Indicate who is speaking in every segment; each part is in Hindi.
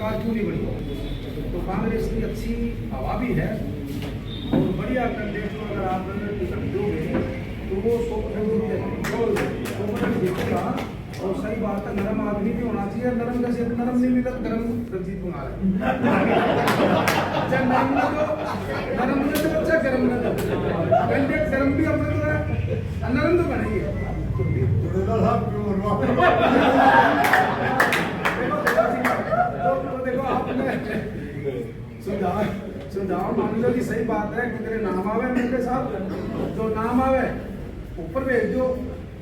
Speaker 1: सरकार क्यों नहीं बनी। तो कांग्रेस की अच्छी हवा भी है और बढ़िया कैंडिडेट को अगर आप टिकट दोगे तो वो 100% जीतेगा। और सही बात है, नरम आदमी भी होना चाहिए। नरम कैसे, नरम नहीं मिला तो गरम रंजीत बना रहे नरम ने तो अच्छा गरम ने कैंडिडेट गरम भी अपने तो है, नरम तो बनेगी। तो देखो आपने सुझाव मान लो कि सही बात है कि तेरे नाम आवे मेरे साथ, जो नाम आवे ऊपर भेज दो,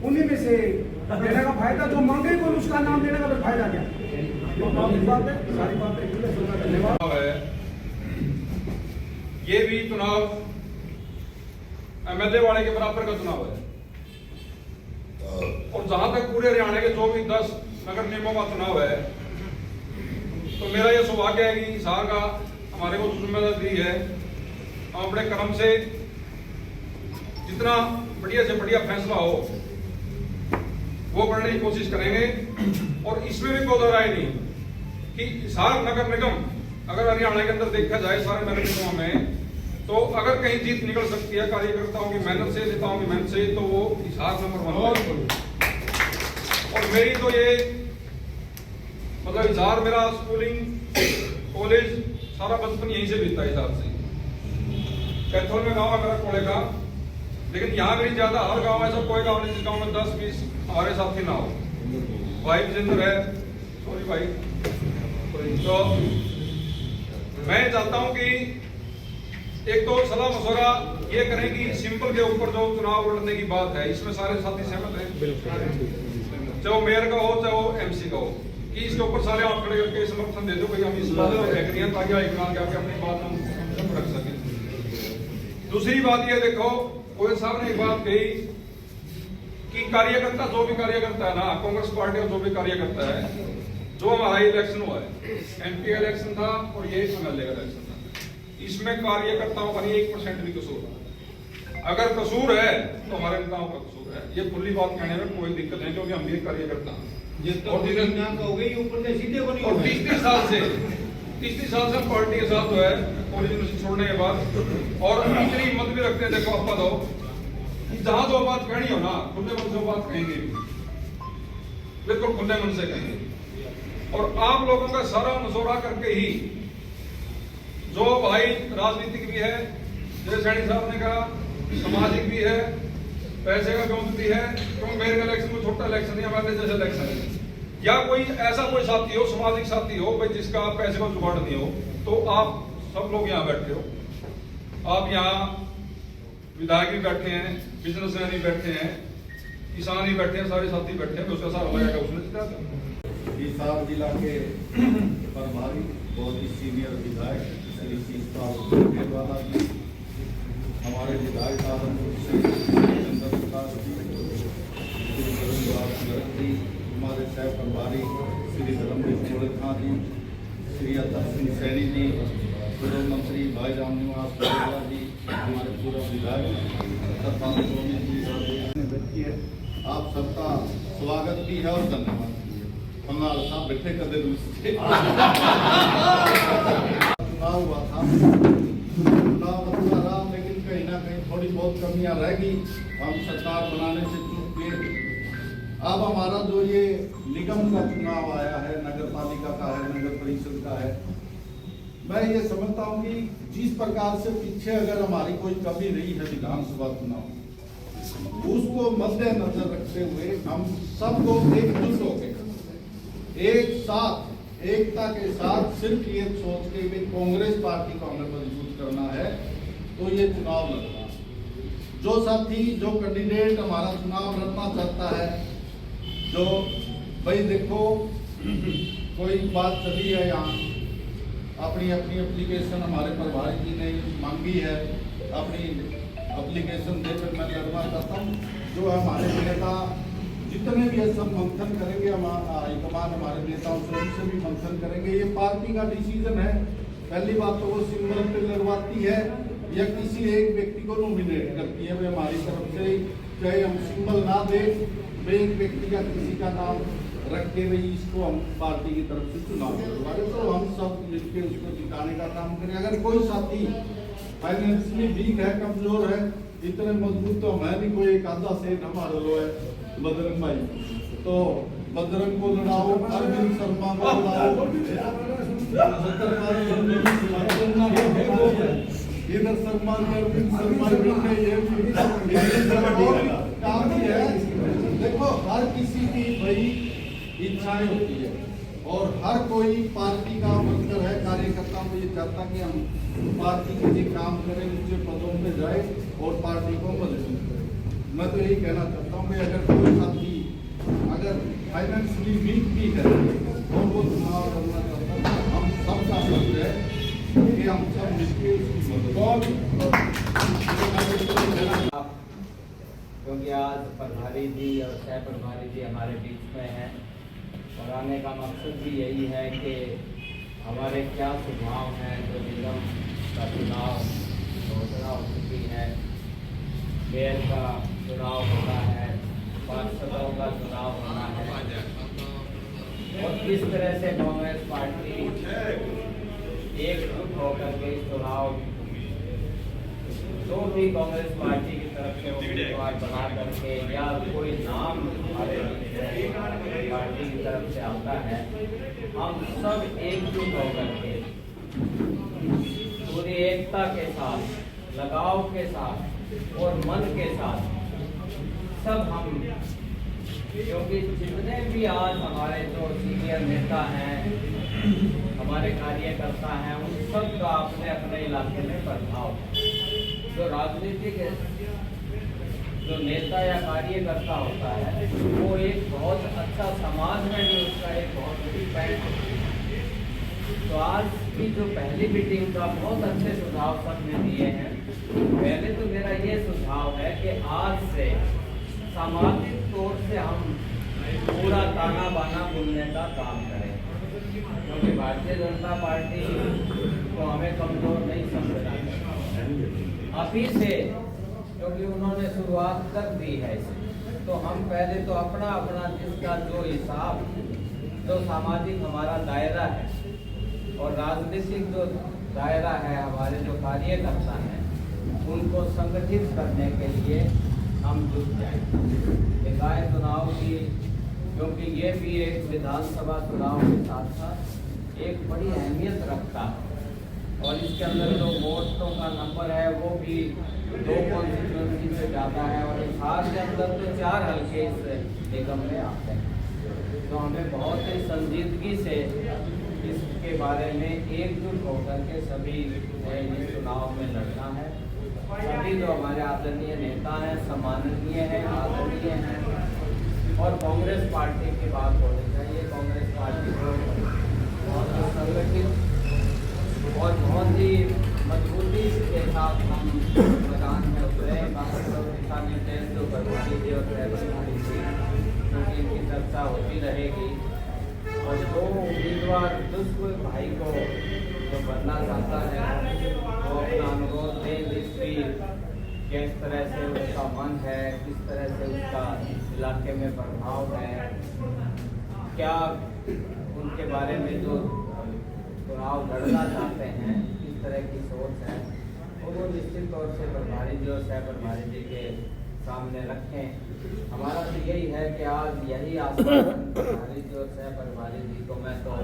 Speaker 1: उन्हीं में से देने का फायदा, जो मांगे को उसका नाम देने का फायदा क्या। बात है, सारी बातें धन्यवाद
Speaker 2: है। ये भी चुनाव एमएलए वाले के बराबर का चुनाव है। और जहां तक पूरे हरियाणा के 24-10 नगर निगमों का चुनाव है, तो मेरा यह सौभाग्य है कि हिसार का हमारे को जिम्मेदारी दी है। हम अपने कर्म से जितना बढ़िया से बढ़िया फैसला हो वो करने की कोशिश करेंगे। और इसमें भी कोई राय नहीं कि हिसार नगर निगम अगर हरियाणा के अंदर देखा जाए सारे नगर निगमों में, तो अगर कहीं जीत निकल सकती है कार्यकर्ताओं की मेहनत से, नेताओं की मेहनत से, तो वो हिसार नंबर 1 है। और मेरी तो ये मतलब हिसार मेरा स्कूलिंग कॉलेज सारा बचपन यहीं से बीता है। हिसार से कैथोल में गाँव है मेरा कोड़े का, लेकिन यहाँ भी ज्यादा हर गांव ऐसा कोई गांव नहीं जिस गांव में 10-20 हमारे साथी ना हो। भाई विजेंद्र है, सॉरी भाई। तो मैं चाहता हूं कि एक तो सलाह मशवरा ये करें कि सिंपल के ऊपर जो चुनाव लड़ने की बात है, इसमें सारे साथी सहमत हैं, चाहे वो मेयर का हो चाहे वो एमसी का हो, कि इसके ऊपर सारे आप खड़े करके समर्थन दे दो भाई हम इस बात में फेंक रही है, ताकि हाईकमान के आके अपनी बात हम रख सकें। दूसरी बात ये देखो, गोयल साहब ने एक बात कही कि कार्यकर्ता, जो भी कार्यकर्ता है ना, कांग्रेस पार्टी का जो भी कार्यकर्ता है, जो हमारा इलेक्शन हुआ है, एमपी इलेक्शन था और ये एमएलए का इलेक्शन था, इसमें कार्यकर्ताओं का नहीं 1% भी कसूर है। अगर कसूर है तो हमारे नेताओं का कसूर है, ये खुली बात कहने में कोई दिक्कत नहीं, क्योंकि हम भी कार्यकर्ता हैं। और 30 साल से पार्टी के साथ जो है कॉलेज यूनिवर्सिटी छोड़ने के बाद, और इतनी हिम्मत भी रखते हैं, देखो आप बताओ कि जहां जो बात कहनी हो ना, खुले मन से बात कहेंगे, बिल्कुल खुले मन से कहेंगे। और आप लोगों का सारा मशवरा करके ही, जो भाई राजनीतिक भी है, जैसे सैनी साहब ने कहा, सामाजिक भी है, पैसे का गौंत भी है, क्योंकि मेरे इलेक्शन में छोटा इलेक्शन नहीं, हमारे जैसे इलेक्शन है, या कोई ऐसा कोई साथी हो, सामाजिक साथी हो भाई, जिसका पैसे का जुगाड़ नहीं हो, तो आप सब लोग यहाँ बैठे हो, आप यहाँ विधायक भी बैठे हैं, बिजनेसमैन भी बैठे हैं, किसान भी बैठे हैं, सारे साथी बैठे हैं, उसका सारा लगाएगा उसने जिता।
Speaker 3: हिसार जिला के प्रभारी बहुत ही सीनियर विधायक श्री शीतपाल वाला जी, हमारे विधायक हमारे सह प्रभारी श्री धर्मवीर खां जी, श्री अतः सिंह सैनी जी, पूर्व मंत्री भाई राम निवास जी, हमारे पूर्व विधायक जी, आप सबका स्वागत भी है और धन्यवाद। बंगाल साहब बैठे कर दे चुनाव हुआ था, चुनाव अच्छा रहा, लेकिन कहीं ना कहीं थोड़ी बहुत कमियां रह गई, हम सरकार बनाने से चूक गए। अब हमारा जो ये निगम का चुनाव आया है, नगर पालिका का है, नगर परिषद का है, मैं ये समझता हूँ कि जिस प्रकार से पीछे अगर हमारी कोई कमी रही है विधानसभा चुनाव, उसको मद्देनजर रखते हुए हम सबको एकजुट होकर एक साथ एकता के साथ सिर्फ ये सोच के भी कांग्रेस पार्टी को हमें मजबूत करना है, तो ये चुनाव लड़ना। जो साथी, जो कैंडिडेट हमारा चुनाव लड़ना चाहता है, जो भाई देखो कोई बात चली है यहाँ, अपनी अपनी एप्लीकेशन हमारे प्रभारी जी ने मांगी है, अपनी एप्लीकेशन देकर मैं लड़ना चाहता हूँ। जो हमारे नेता जितने भी सब मंथन करेंगे, हाईकमान हमारे नेताओं से उनसे भी मंथन करेंगे। ये पार्टी का डिसीजन है। पहली बात तो वो सिंबल पे लड़वाती है या किसी एक व्यक्ति को नॉमिनेट करती है। वे हमारी तरफ से चाहे हम सिंबल ना दे, वे एक व्यक्ति का किसी का नाम रख के भाई इसको हम पार्टी की तरफ से चुनाव करवाए, तो हम के उसको जिताने का काम करें। अगर कोई साथी फाइनेंशियली वीक है, कमजोर है, इतने मजबूत तो मैं भी कोई एक आधा सेठ हमारा लो है बजरंग भाई, तो बजरंग को लड़ाओ, अरविंद शर्मा को लड़ाओ, इधर शर्मा अरविंद शर्मा काम ही है। देखो हर किसी की भाई इच्छाएं होती है और हर कोई पार्टी का वर्कर है, कार्यकर्ता को ये चाहता कि हम पार्टी के लिए काम करें, ऊंचे पदों पे जाए और पार्टी को मजबूत करें। मैं तो यही कहना चाहता हूँ कि अगर कोई साथी अगर फाइनेंशियली वीक भी है और वो चुनाव करना चाहता है, हम सबका फर्ज है कि हम सब मिलकर उसकी मदद
Speaker 4: क्योंकि आज प्रभारी जी और सह प्रभारी जी हमारे बीच में हैं और आने का मकसद भी यही है कि हमारे क्या सुझाव हैं। जो निगम का चुनाव घोषणा हो चुकी है, मेयर का चुनाव होना है, पार्षदों का चुनाव होना है और किस तरह से कांग्रेस पार्टी एकजुट होकर के इस चुनाव जो भी कांग्रेस पार्टी की तरफ से उम्मीदवार बना करके या कोई नाम हमारे पार्टी की तरफ से आता है, हम सब एकजुट होकर के पूरी एकता के साथ, लगाव के साथ और मन के साथ सब हम, क्योंकि जितने भी आज हमारे जो सीनियर नेता हैं, हमारे कार्यकर्ता हैं, उन सब का अपने अपने इलाके में प्रभाव है। जो राजनीतिक जो नेता या कार्यकर्ता होता है वो एक बहुत अच्छा समाज में भी उसका एक बहुत बड़ी पहल होती है। तो आज की जो पहली मीटिंग का बहुत अच्छे सुझाव सबने दिए हैं। पहले तो मेरा ये सुझाव है कि आज से सामाजिक तौर से हम पूरा ताना बाना बोलने का काम करें, क्योंकि भारतीय जनता पार्टी को हमें कमजोर नहीं समझना चाहिए। अभी से क्योंकि उन्होंने शुरुआत कर दी है इसे, तो हम पहले तो अपना अपना जिसका जो हिसाब, जो सामाजिक हमारा दायरा है और राजनीतिक जो दायरा है, हमारे जो कार्यकर्ता हैं, उनको संगठित करने के लिए हम जुट जाएं। निकाय चुनाव की, क्योंकि ये भी एक विधानसभा चुनाव के साथ साथ एक बड़ी अहमियत रखता है और इसके अंदर जो वोटों का नंबर है वो भी 2 कॉन्स्टिट्यूएंसी से ज़्यादा है और बिहार के अंदर तो 4 हल्के इस निगम में आते हैं। तो हमें बहुत ही संजीदगी से इसके बारे में एकजुट होकर के सभी इस चुनाव में लड़ना है। सभी जो हमारे आदरणीय नेता हैं, सम्माननीय हैं, आदरणीय हैं और कांग्रेस पार्टी की बात होनी चाहिए। कांग्रेस पार्टी को बहुत संगठित और बहुत ही मजबूती के साथ हम मैदान में उतरे। दिशा निर्देश जो प्रभारी जी और प्रभारी जी, क्योंकि इनकी चर्चा होती रहेगी और जो उम्मीदवार जिस भाई को जो बनना चाहता है वो अपना अनुरोध दें, जिसकी किस तरह से उसका मन है, किस तरह से उसका इलाके में प्रभाव है, क्या उनके बारे में जो चुनाव लड़ना चाहते हैं, किस तरह की सोच है, और वो निश्चित तौर से प्रभारी जी और सह प्रभारी जी के सामने रखें। हमारा तो यही है कि आज यही आश्वासन प्रभारी जी और सह प्रभारी जी को मैं तो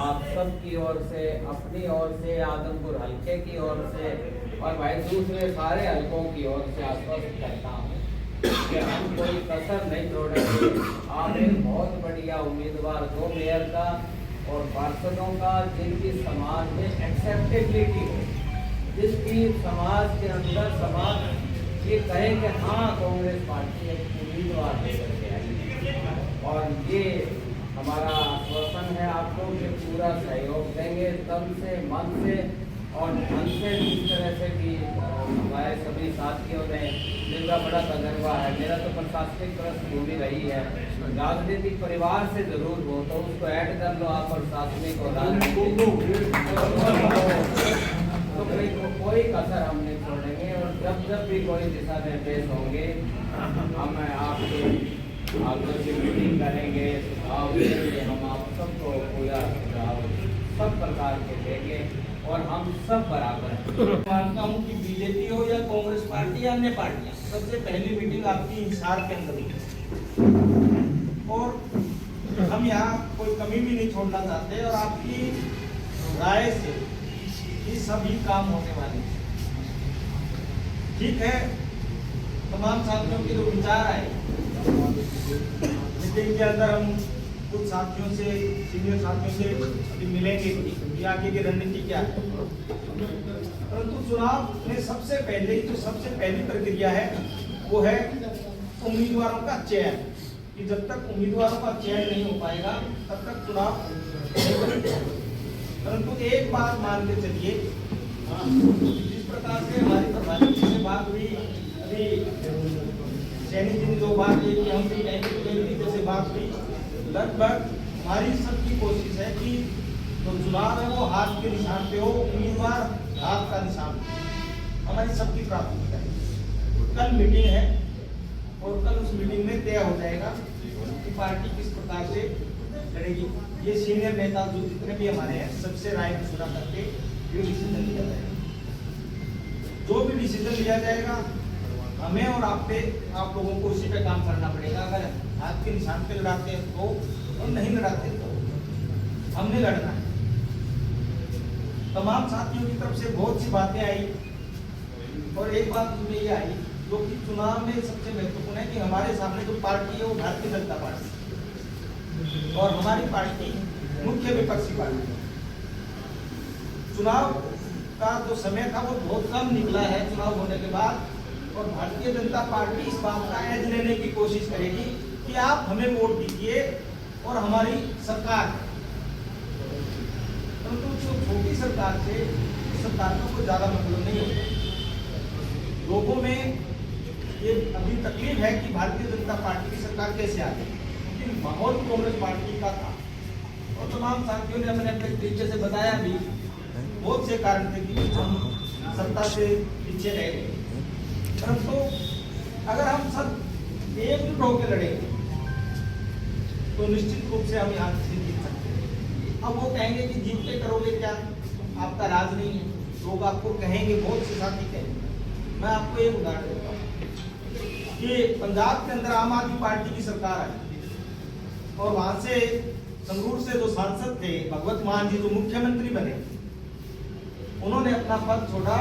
Speaker 4: आप सब की ओर से, अपनी ओर से, आदमपुर हल्के की ओर से और भाई दूसरे सारे हल्कों की ओर से आश्वस्त करता हूँ कि हम कोई कसर नहीं छोड़ेंगे। आप एक बहुत बढ़िया उम्मीदवार दो, मेयर का और पार्षदों का, जिनकी समाज में एक्सेप्टेबिलिटी हो, जिसकी समाज के अंदर समाज ये कहे कि हाँ कांग्रेस पार्टी एक उम्मीदवार लेकर के आई। और ये हमारा आश्वासन है आपको कि पूरा सहयोग देंगे तन से, मन से और धन से। जिस तरह से भी हमारे सभी साथियों ने, जिनका बड़ा तजर्बा है, मेरा तो प्रशासनिक पृष्ठभूमि रही है, राजनीतिक परिवार से जरूर हो तो उसको ऐड कर लो आप, प्रशासनिक और राजनीतिक, तो कोई कसर हम नहीं छोड़ेंगे। और जब भी कोई दिशा निर्देश होंगे हम आपके से मीटिंग करेंगे, सुझाव देंगे, हम आप सबको पूरा सुझाव सब प्रकार सरकार के लेंगे और हम सब बराबर हैं।
Speaker 5: मानता हूँ कि बीजेपी हो या कांग्रेस पार्टी या अन्य पार्टियां, सबसे पहली मीटिंग आपकी हिसार के अंदर हुई और हम यहाँ कोई कमी भी नहीं छोड़ना चाहते और आपकी राय से ये सभी काम होने वाले हैं। ठीक है, तमाम साथियों के जो विचार आए मीटिंग के अंदर, हम कुछ साथियों से, सीनियर साथियों से अभी मिलेंगे कि आगे की रणनीति क्या है। परंतु चुनाव में सबसे पहली प्रक्रिया है वो है उम्मीदवारों का चयन, कि जब तक उम्मीदवारों का चयन नहीं हो पाएगा तब तक चुनाव नहीं बनेगा। परंतु एक बात मान के चलिए, जिस प्रकार से हमारी प्रधानमंत्री से बात हुई, अभी सैनी जी ने जो बात की कि हम भी जैसे बात हुई, लगभग हमारी सबकी कोशिश है कि जो चुनाव है वो हाथ के निशान पे हो, उम्मीदवार हाथ का निशान, हमारी सबकी प्राथमिकता है। कल मीटिंग है और कल उस मीटिंग में तय हो जाएगा कि पार्टी किस प्रकार से लड़ेगी। ये सीनियर नेता जो जितने भी हमारे हैं सबसे राय मशुरा करके ये डिसीजन लिया जाएगा। जो भी डिसीजन लिया जाएगा हमें और आप लोगों को उसी पे काम करना पड़ेगा। अगर हाथ के निशान पे लड़ाते हैं तो, और नहीं लड़ाते तो हमने लड़ना है। तमाम साथियों की तरफ से बहुत सी बातें आई और एक बात मुझे ये आई जो कि चुनाव में सबसे महत्वपूर्ण है कि हमारे सामने जो पार्टी है वो भारतीय जनता पार्टी और हमारी पार्टी मुख्य विपक्षी पार्टी। चुनाव का जो समय था वो बहुत कम निकला है चुनाव होने के बाद, और भारतीय जनता पार्टी इस बात का एज लेने की कोशिश करेगी कि आप हमें वोट दीजिए और हमारी सरकार। परंतु जो छोटी सरकार से सरकार का कोई ज्यादा मतलब नहीं होता। लोगों में ये अभी तकलीफ है कि भारतीय जनता पार्टी की सरकार कैसे आ गई, क्योंकि माहौल कांग्रेस पार्टी का था और तमाम साथियों ने अपने अपने तरीके से बताया भी, बहुत से कारण थे कि हम सत्ता से पीछे रह गए। परंतु अगर हम सब एकजुट होकर लड़ेंगे तो निश्चित रूप से हम यहाँ से जीत सकते हैं। अब वो कहेंगे कि जीत के करोगे क्या, आपका राज नहीं है, लोग आपको कहेंगे, बहुत से साथी कहेंगे। मैं आपको एक उदाहरण देता हूँ कि पंजाब के अंदर आम आदमी पार्टी की सरकार आई और वहां से संगरूर से जो सांसद थे भगवत मान जी, जो मुख्यमंत्री बने, उन्होंने अपना पद छोड़ा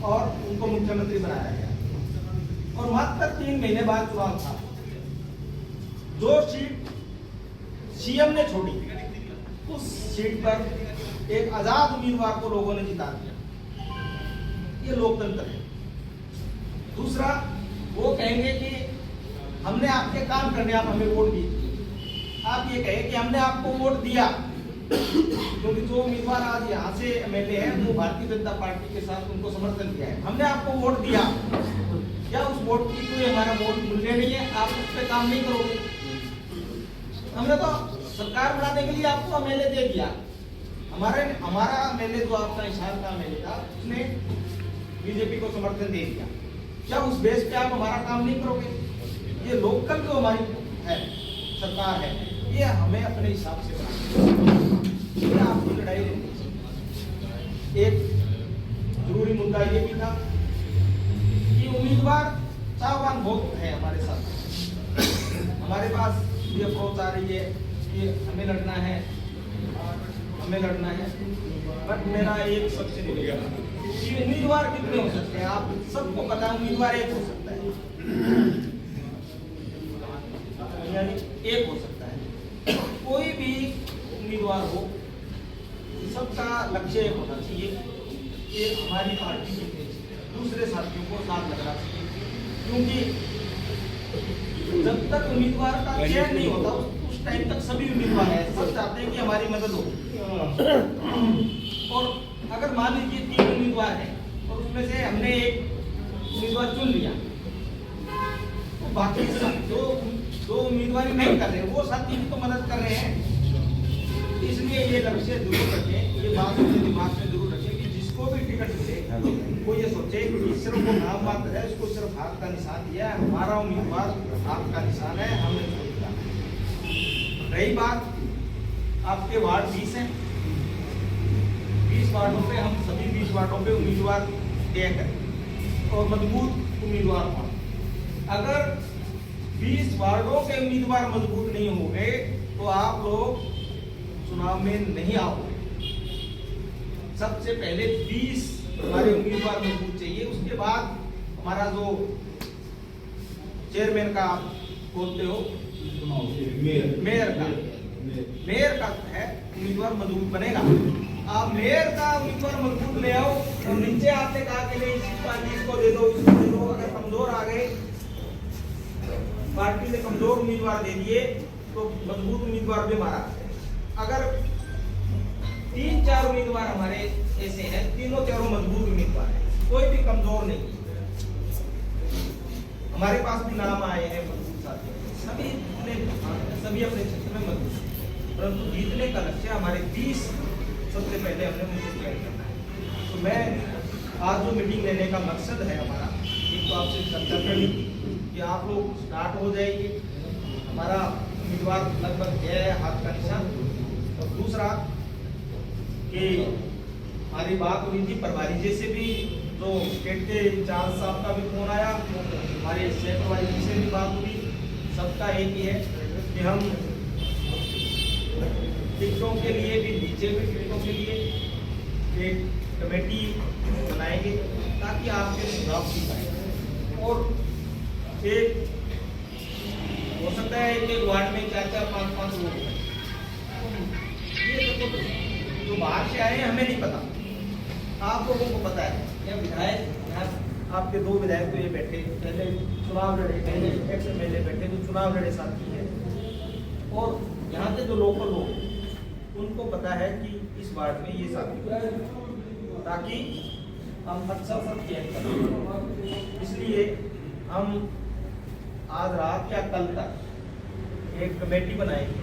Speaker 5: और उनको मुख्यमंत्री बनाया गया और मात्र 3 महीने बाद चुनाव था। जो सीट सीएम ने छोड़ी उस सीट पर एक आजाद उम्मीदवार को लोगों ने जिता दिया। ये लोकतंत्र है। दूसरा, वो कहेंगे कि हमने आपके काम करने, आप हमें वोट दीजिए। आप ये कहें कि हमने आपको वोट दिया, क्योंकि जो उम्मीदवार आज यहाँ से एमएलए हैं वो भारतीय जनता पार्टी के साथ उनको समर्थन दिया है, हमने आपको वोट दिया, क्या उस वोट की कोई हमारा वोट मूल्य नहीं है, आप उस पर काम नहीं करोगे? हमने तो सरकार बनाने के लिए आपको एमएलए दे दिया। हमारा एमएलए जो आपका इशार का एमएलए था, उसने बीजेपी को समर्थन दे दिया, क्या उस बेस पे आप हमारा काम नहीं करोगे? ये लोकल जो हमारी है सरकार है, ये हमें अपने हिसाब से बनानी है। आपकी लड़ाई नहीं। एक जरूरी मुद्दा ये भी था कि उम्मीदवार चाहवान बहुत है हमारे साथ। हमारे पास ये अप्रोच आ रही है कि हमें लड़ना है, हमें लड़ना है, बट मेरा एक सबसे निवेदन है कि उम्मीदवार कितने हो सकते हैं? आप सबको पता है उम्मीदवार एक हो सकता है, यानी एक हो सकता है। कोई भी उम्मीदवार हो, सबका लक्ष्य एक होना चाहिए कि हमारी पार्टी जीतनी चाहिए, दूसरे साथियों को साथ लगना चाहिए। क्योंकि जब तक उम्मीदवार का चयन नहीं होता उस टाइम तक सभी उम्मीदवार हैं, सब चाहते हैं कि हमारी मदद हो। और अगर मान लीजिए 3 उम्मीदवार हैं और उसमें से हमने एक उम्मीदवार चुन लिया, तो बाकी जो उम्मीदवार नहीं कर रहे वो साथी भी तो मदद कर रहे हैं। इसलिए ये लक्ष्य जरूर रखें, ये बात अपने दिमाग में जरूर रखें कि जिसको भी टिकट मिले वो ये सोचे कि सिर्फ वो नाम मात्र है, उसको सिर्फ हाथ का निशान दिया है, हमारा उम्मीदवार हाथ का निशान है, हमने सोचा। रही बात आपके वार्ड 20 हैं, वार्डों पे हम सभी 20 वार्डों पे उम्मीदवार तय करें और मजबूत उम्मीदवार हों। अगर 20 वार्डों के उम्मीदवार मजबूत नहीं होंगे तो आप लोग चुनाव में नहीं आओगे। सबसे पहले 20 हमारे उम्मीदवार मजबूत चाहिए, उसके बाद हमारा जो चेयरमैन का आप बोलते हो मेयर का है उम्मीदवार मजबूत बनेगा। आप मेयर का उम्मीदवार मजबूत ले आओ और नीचे आपने कहा कि नहीं इस पार्टी इसको दे दो इसको दे दो, अगर कमजोर आ गए पार्टी ने कमजोर उम्मीदवार दे दिए तो मजबूत उम्मीदवार भी हमारा। अगर 3-4 उम्मीदवार हमारे ऐसे हैं, तीनों चारों मजबूत उम्मीदवार हैं, कोई भी कमजोर नहीं। हमारे पास भी नाम आए हैं मजबूत साथी, सभी अपने क्षेत्र में मजबूत, परंतु जीतने का लक्ष्य हमारे 20 सबसे पहले हमने मजबूत करना है। तो मैं आज जो मीटिंग लेने का मकसद है हमारा, एक तो आपसे चर्चा करनी कि आप लोग स्टार्ट हो जाएंगे, हमारा उम्मीदवार लगभग है हाथ का निशान, और दूसरा कि हमारी बात हुई थी प्रभारी जी से भी, जो स्टेट के इंचार्ज साहब का भी फोन आया, हमारे क्षेत्र वाली जी से भी बात हुई। सबका एक ही है कि हम टिकटों के लिए भी, नीचे भी टिकटों के लिए एक कमेटी बनाएंगे ताकि आपके सुझाव की पाए। और एक हो सकता है कि वार्ड में 4-4, 5-5 लोग हैं, ये जो बाहर से आए हैं हमें नहीं पता, आप लोगों को पता है। या विधायक आपके 2 विधायक तो ये बैठे, पहले चुनाव लड़े, पहले एक्स एमएलए बैठे तो चुनाव लड़े साथी है, और यहाँ के जो लोकल लोग उनको पता है कि इस वार्ड में ये साथी, ताकि हम अच्छा सब चेक करें। इसलिए हम आज रात या कल तक एक कमेटी बनाएंगे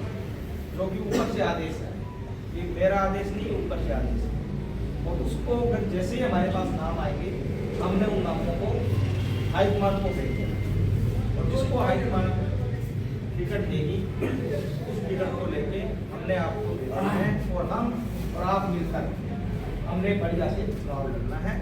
Speaker 5: जो कि ऊपर से आदेश है, ये मेरा आदेश नहीं, ऊपर से आदेश है, और उसको जैसे ही हमारे पास नाम आएंगे हमने उन नामों को हाईकमान को भेज देना, और जिसको हाईकमान टिकट देगी उस टिकट को लेके हमने आपको देना है, और हम और आप मिलकर हमने बढ़िया से चुनाव लड़ना है।